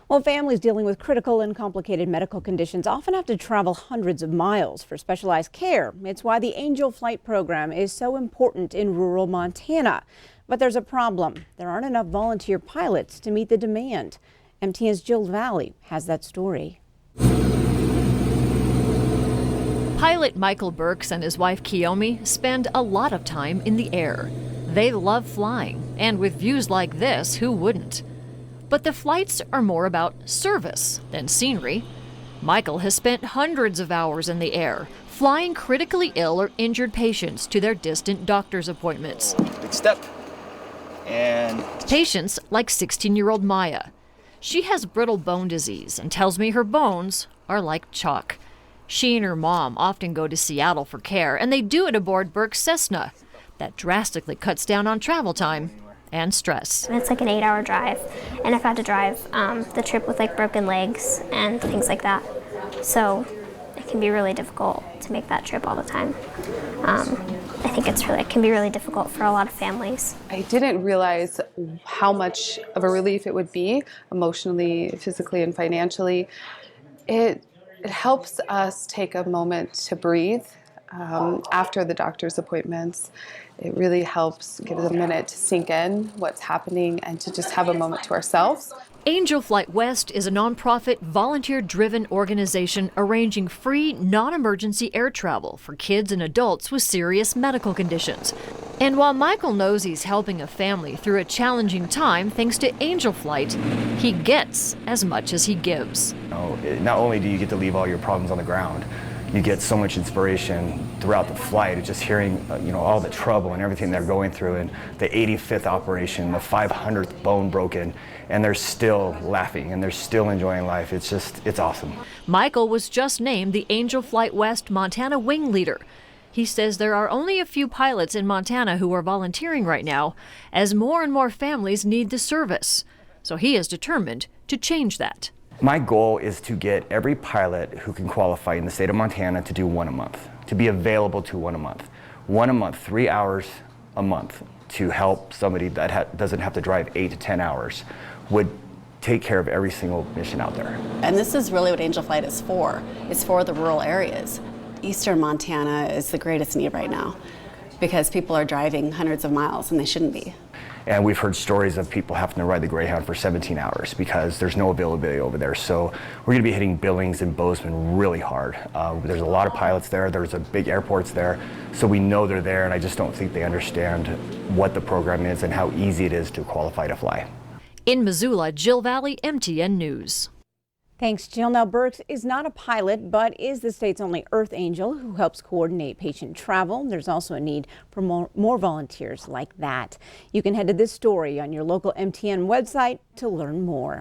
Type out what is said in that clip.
Well, families dealing with critical and complicated medical conditions often have to travel hundreds of miles for specialized care. It's why the Angel Flight program is so important in rural Montana. But there's a problem. There aren't enough volunteer pilots to meet the demand. MTN's Jill Valley has that story. Pilot Michael Burks and his wife Kiyomi spend a lot of time in the air. They love flying, and with views like this, who wouldn't? But the flights are more about service than scenery. Michael has spent hundreds of hours in the air, flying critically ill or injured patients to their distant doctor's appointments. Big step. And patients like 16-year-old Maya. She has brittle bone disease and tells me her bones are like chalk. She and her mom often go to Seattle for care, and they do it aboard Burke's Cessna. That drastically cuts down on travel time and stress. It's like an 8-hour drive, and I've had to drive the trip with like broken legs and things like that. So it can be really difficult to make that trip all the time. I think it can be really difficult for a lot of families. I didn't realize how much of a relief it would be emotionally, physically, and financially. It helps us take a moment to breathe after the doctor's appointments. It really helps give us a minute to sink in what's happening and to just have a moment to ourselves. Angel Flight West is a nonprofit, volunteer-driven organization arranging free, non-emergency air travel for kids and adults with serious medical conditions. And while Michael knows he's helping a family through a challenging time thanks to Angel Flight, he gets as much as he gives. Not only do you get to leave all your problems on the ground, you get so much inspiration throughout the flight, just hearing all the trouble and everything they're going through, and the 85th operation, the 500th bone broken, and they're still laughing and they're still enjoying life. It's awesome. Michael was just named the Angel Flight West Montana Wing Leader. He says there are only a few pilots in Montana who are volunteering right now, as more and more families need the service. So he is determined to change that. My goal is to get every pilot who can qualify in the state of Montana to do one a month, to be available to one a month. 1 a month, 3 hours a month to help somebody that doesn't have to drive 8 to 10 hours would take care of every single mission out there. And this is really what Angel Flight is for. It's for the rural areas. Eastern Montana is the greatest need right now because people are driving hundreds of miles and they shouldn't be. And we've heard stories of people having to ride the Greyhound for 17 hours because there's no availability over there. So we're going to be hitting Billings and Bozeman really hard. There's a lot of pilots there. There's a big airports there. So we know they're there, and I just don't think they understand what the program is and how easy it is to qualify to fly. In Missoula, Jill Valley, MTN News. Thanks, Jill. Now, Burks is not a pilot, but is the state's only Earth Angel who helps coordinate patient travel. There's also a need for more volunteers like that. You can head to this story on your local MTN website to learn more.